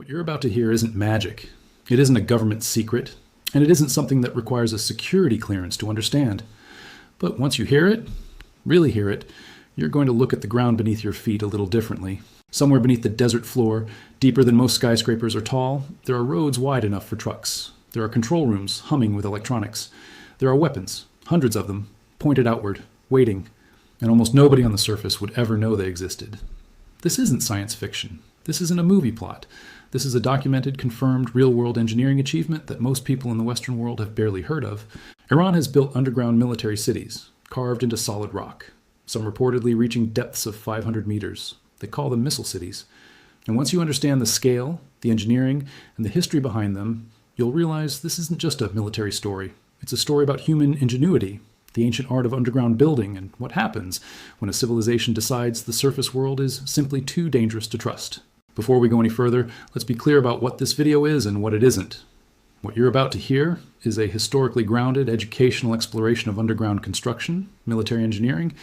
What you're about to hear isn't magic. It isn't a government secret, and it isn't something that requires a security clearance to understand. But once you hear it, really hear it, you're going to look at the ground beneath your feet a little differently. Somewhere beneath the desert floor, deeper than most skyscrapers are tall, there are roads wide enough for trucks. There are control rooms humming with electronics. There are weapons, hundreds of them, pointed outward, waiting, and almost nobody on the surface would ever know they existed. This isn't science fiction. This isn't a movie plot. This is a documented, confirmed, real-world engineering achievement that most people in the Western world have barely heard of. Iran has built underground military cities, carved into solid rock, some reportedly reaching depths of 500 meters. They call them missile cities. And once you understand the scale, the engineering, and the history behind them, you'll realize this isn't just a military story. It's a story about human ingenuity, the ancient art of underground building, and what happens when a civilization decides the surface world is simply too dangerous to trust. Before we go any further, let's be clear about what this video is and what it isn't. What you're about to hear is a historically grounded, educational exploration of underground construction, military engineering,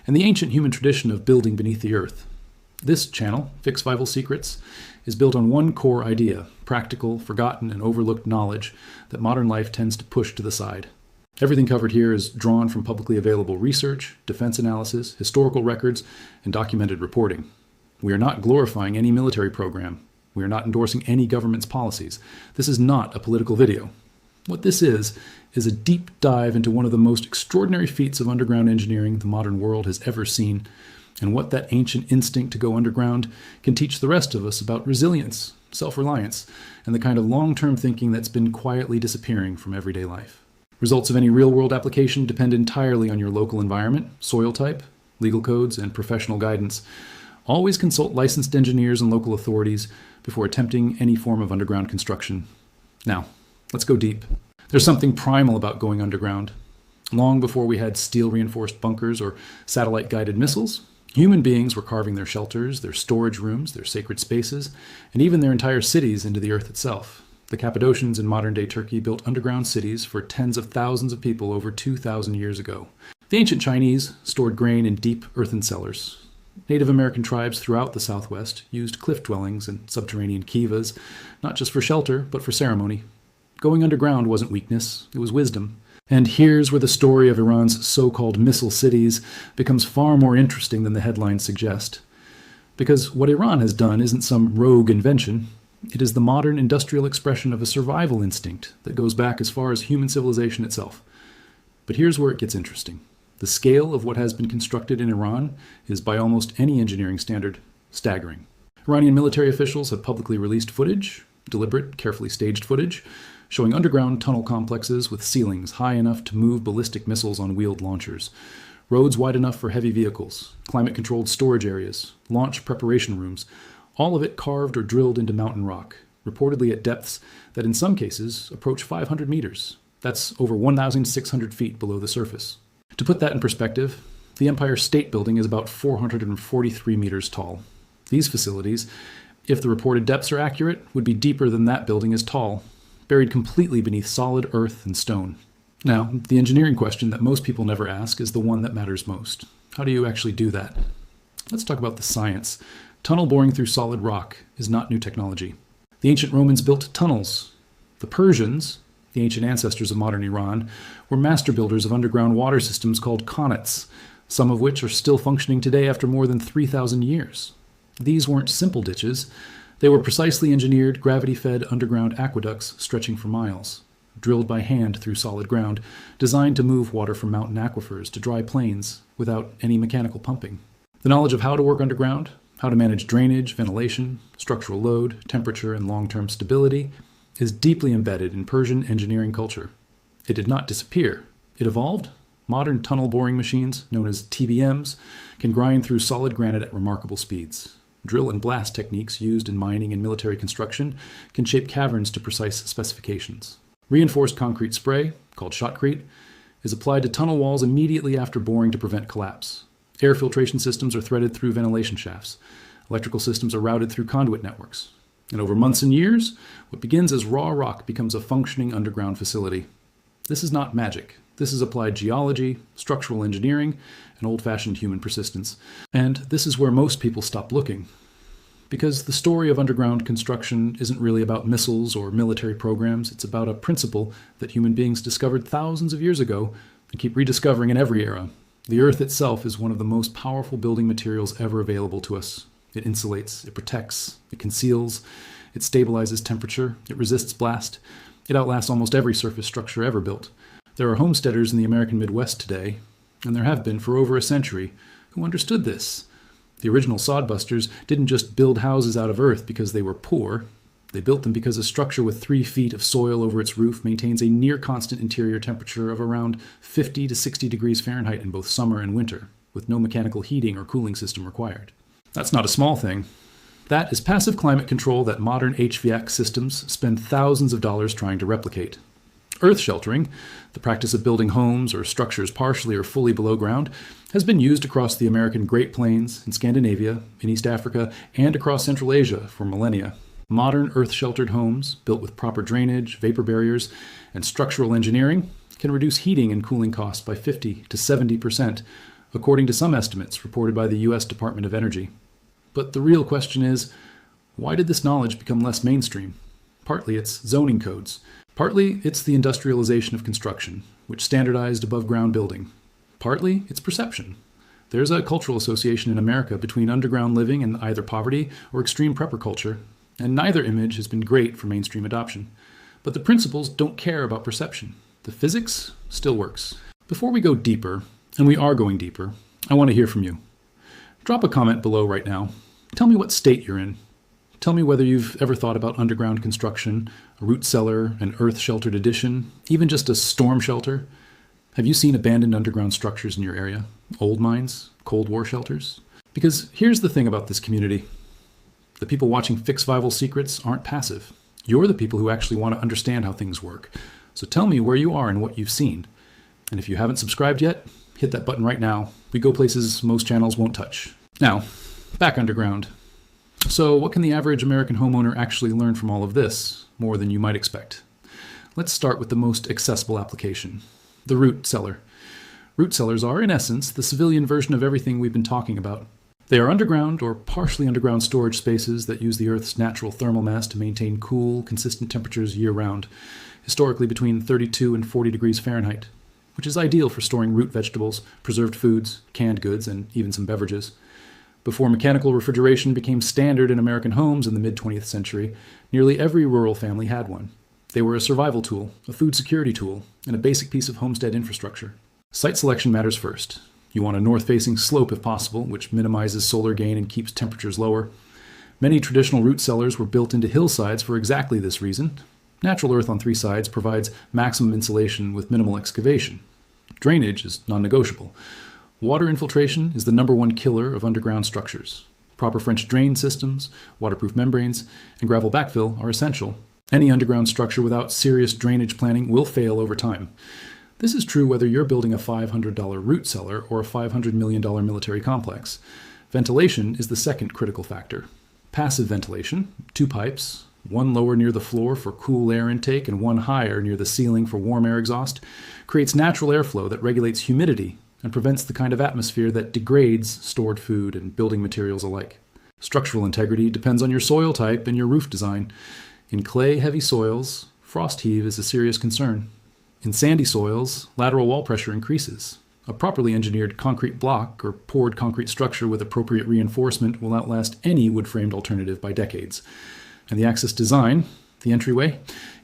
and the ancient human tradition of building beneath the earth. This channel, Fix Survival Secrets, is built on one core idea, practical, forgotten, and overlooked knowledge that modern life tends to push to the side. Everything covered here is drawn from publicly available research, defense analysis, historical records, and documented reporting. We are not glorifying any military program. We are not endorsing any government's policies. This is not a political video. What this is a deep dive into one of the most extraordinary feats of underground engineering the modern world has ever seen, and what that ancient instinct to go underground can teach the rest of us about resilience, self-reliance, and the kind of long-term thinking that's been quietly disappearing from everyday life. Results of any real-world application depend entirely on your local environment, soil type, legal codes, and professional guidance. Always consult licensed engineers and local authorities before attempting any form of underground construction. Now, let's go deep. There's something primal about going underground. Long before we had steel-reinforced bunkers or satellite-guided missiles, human beings were carving their shelters, their storage rooms, their sacred spaces, and even their entire cities into the earth itself. The Cappadocians in modern-day Turkey built underground cities for tens of thousands of people over 2,000 years ago. The ancient Chinese stored grain in deep earthen cellars. Native American tribes throughout the Southwest used cliff dwellings and subterranean kivas, not just for shelter, but for ceremony. Going underground wasn't weakness, it was wisdom. And here's where the story of Iran's so-called missile cities becomes far more interesting than the headlines suggest. Because what Iran has done isn't some rogue invention. It is the modern industrial expression of a survival instinct that goes back as far as human civilization itself. But here's where it gets interesting. The scale of what has been constructed in Iran is, by almost any engineering standard, staggering. Iranian military officials have publicly released footage, deliberate, carefully staged footage, showing underground tunnel complexes with ceilings high enough to move ballistic missiles on wheeled launchers, roads wide enough for heavy vehicles, climate-controlled storage areas, launch preparation rooms, all of it carved or drilled into mountain rock, reportedly at depths that in some cases approach 500 meters. That's over 1,600 feet below the surface. To put that in perspective, the Empire State Building is about 443 meters tall. These facilities, if the reported depths are accurate, would be deeper than that building is tall, buried completely beneath solid earth and stone. Now, the engineering question that most people never ask is the one that matters most. How do you actually do that? Let's talk about the science. Tunnel boring through solid rock is not new technology. The ancient Romans built tunnels. The Persians, the ancient ancestors of modern Iran, were master builders of underground water systems called qanats, some of which are still functioning today after more than 3,000 years. These weren't simple ditches. They were precisely engineered, gravity-fed underground aqueducts stretching for miles, drilled by hand through solid ground, designed to move water from mountain aquifers to dry plains without any mechanical pumping. The knowledge of how to work underground, how to manage drainage, ventilation, structural load, temperature, and long-term stability is deeply embedded in Persian engineering culture. It did not disappear. It evolved. Modern tunnel boring machines, known as TBMs, can grind through solid granite at remarkable speeds. Drill and blast techniques used in mining and military construction can shape caverns to precise specifications. Reinforced concrete spray, called shotcrete, is applied to tunnel walls immediately after boring to prevent collapse. Air filtration systems are threaded through ventilation shafts. Electrical systems are routed through conduit networks. And over months and years, what begins as raw rock becomes a functioning underground facility. This is not magic. This is applied geology, structural engineering, and old-fashioned human persistence. And this is where most people stop looking. Because the story of underground construction isn't really about missiles or military programs. It's about a principle that human beings discovered thousands of years ago and keep rediscovering in every era. The earth itself is one of the most powerful building materials ever available to us. It insulates, it protects, it conceals, it stabilizes temperature, it resists blast. It outlasts almost every surface structure ever built. There are homesteaders in the American Midwest today, and there have been for over a century, who understood this. The original sodbusters didn't just build houses out of earth because they were poor. They built them because a structure with 3 feet of soil over its roof maintains a near constant interior temperature of around 50 to 60 degrees Fahrenheit in both summer and winter, with no mechanical heating or cooling system required. That's not a small thing. That is passive climate control that modern HVAC systems spend thousands of dollars trying to replicate. Earth sheltering, the practice of building homes or structures partially or fully below ground, has been used across the American Great Plains, in Scandinavia, in East Africa, and across Central Asia for millennia. Modern earth-sheltered homes, built with proper drainage, vapor barriers, and structural engineering, can reduce heating and cooling costs by 50 to 70%, according to some estimates reported by the U.S. Department of Energy. But the real question is, why did this knowledge become less mainstream? Partly it's zoning codes. Partly it's the industrialization of construction, which standardized above-ground building. Partly it's perception. There's a cultural association in America between underground living and either poverty or extreme prepper culture, and neither image has been great for mainstream adoption. But the principles don't care about perception. The physics still works. Before we go deeper, and we are going deeper, I want to hear from you. Drop a comment below right now. Tell me what state you're in. Tell me whether you've ever thought about underground construction, a root cellar, an earth-sheltered addition, even just a storm shelter. Have you seen abandoned underground structures in your area? Old mines? Cold War shelters? Because here's the thing about this community. The people watching Fix Survival Secrets aren't passive. You're the people who actually want to understand how things work. So tell me where you are and what you've seen. And if you haven't subscribed yet, hit that button right now. We go places most channels won't touch. Now, back underground. So what can the average American homeowner actually learn from all of this, more than you might expect? Let's start with the most accessible application, the root cellar. Root cellars are, in essence, the civilian version of everything we've been talking about. They are underground or partially underground storage spaces that use the Earth's natural thermal mass to maintain cool, consistent temperatures year-round, historically between 32 and 40 degrees Fahrenheit, which is ideal for storing root vegetables, preserved foods, canned goods, and even some beverages. Before mechanical refrigeration became standard in American homes in the mid-20th century, nearly every rural family had one. They were a survival tool, a food security tool, and a basic piece of homestead infrastructure. Site selection matters first. You want a north-facing slope if possible, which minimizes solar gain and keeps temperatures lower. Many traditional root cellars were built into hillsides for exactly this reason. Natural earth on 3 sides provides maximum insulation with minimal excavation. Drainage is non-negotiable. Water infiltration is the #1 killer of underground structures. Proper French drain systems, waterproof membranes, and gravel backfill are essential. Any underground structure without serious drainage planning will fail over time. This is true whether you're building a $500 root cellar or a $500 million military complex. Ventilation is the second critical factor. Passive ventilation, 2 pipes, one lower near the floor for cool air intake and one higher near the ceiling for warm air exhaust, creates natural airflow that regulates humidity and prevents the kind of atmosphere that degrades stored food and building materials alike. Structural integrity depends on your soil type and your roof design. In clay-heavy soils, frost heave is a serious concern. In sandy soils, lateral wall pressure increases. A properly engineered concrete block or poured concrete structure with appropriate reinforcement will outlast any wood-framed alternative by decades. And the access design, the entryway,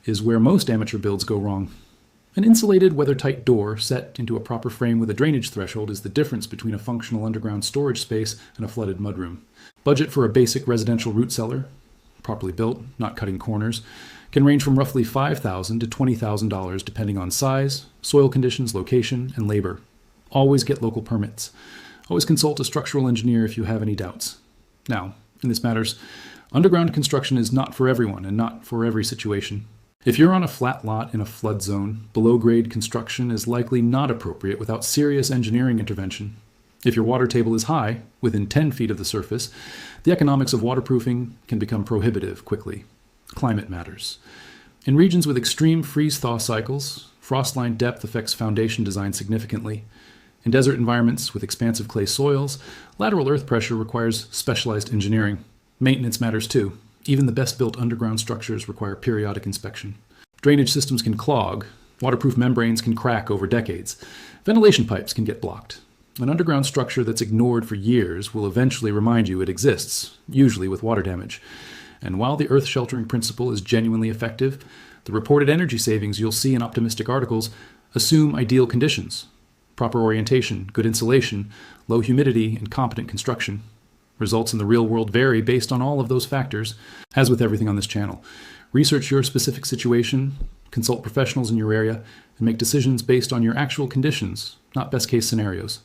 is where most amateur builds go wrong. An insulated, weather-tight door set into a proper frame with a drainage threshold is the difference between a functional underground storage space and a flooded mudroom. Budget for a basic residential root cellar, properly built, not cutting corners, can range from roughly $5,000 to $20,000 depending on size, soil conditions, location, and labor. Always get local permits. Always consult a structural engineer if you have any doubts. Now, in this matters, underground construction is not for everyone and not for every situation. If you're on a flat lot in a flood zone, below-grade construction is likely not appropriate without serious engineering intervention. If your water table is high, within 10 feet of the surface, the economics of waterproofing can become prohibitive quickly. Climate matters. In regions with extreme freeze-thaw cycles, frost line depth affects foundation design significantly. In desert environments with expansive clay soils, lateral earth pressure requires specialized engineering. Maintenance matters too. Even the best-built underground structures require periodic inspection. Drainage systems can clog. Waterproof membranes can crack over decades. Ventilation pipes can get blocked. An underground structure that's ignored for years will eventually remind you it exists, usually with water damage. And while the earth sheltering principle is genuinely effective, the reported energy savings you'll see in optimistic articles assume ideal conditions: proper orientation, good insulation, low humidity, and competent construction. Results in the real world vary based on all of those factors. As with everything on this channel, research your specific situation, consult professionals in your area, and make decisions based on your actual conditions, not best case scenarios.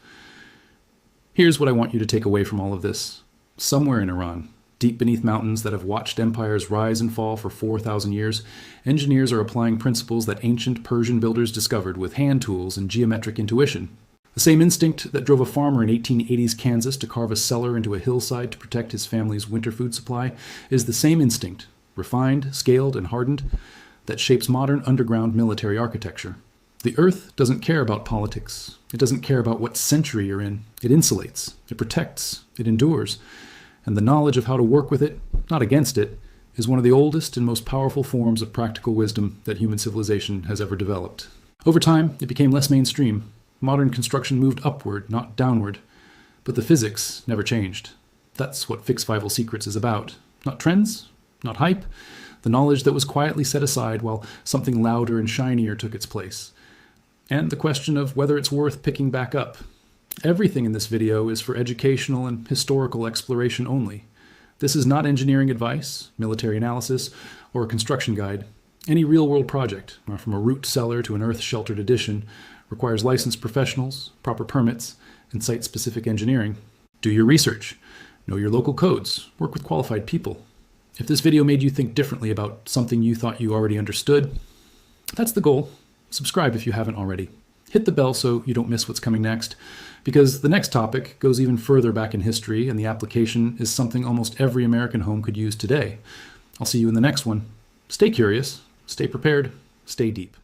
Here's what I want you to take away from all of this. Somewhere in Iran, deep beneath mountains that have watched empires rise and fall for 4,000 years, engineers are applying principles that ancient Persian builders discovered with hand tools and geometric intuition. The same instinct that drove a farmer in 1880s Kansas to carve a cellar into a hillside to protect his family's winter food supply is the same instinct, refined, scaled, and hardened, that shapes modern underground military architecture. The earth doesn't care about politics. It doesn't care about what century you're in. It insulates, it protects, it endures. And the knowledge of how to work with it, not against it, is one of the oldest and most powerful forms of practical wisdom that human civilization has ever developed. Over time, it became less mainstream. Modern construction moved upward, not downward. But the physics never changed. That's what Fix-Fival Secrets is about. Not trends, not hype, the knowledge that was quietly set aside while something louder and shinier took its place. And the question of whether it's worth picking back up. Everything in this video is for educational and historical exploration only. This is not engineering advice, military analysis, or a construction guide. Any real-world project, from a root cellar to an earth-sheltered addition, requires licensed professionals, proper permits, and site-specific engineering. Do your research. Know your local codes. Work with qualified people. If this video made you think differently about something you thought you already understood, that's the goal. Subscribe if you haven't already. Hit the bell so you don't miss what's coming next, because the next topic goes even further back in history, and the application is something almost every American home could use today. I'll see you in the next one. Stay curious, stay prepared, stay deep.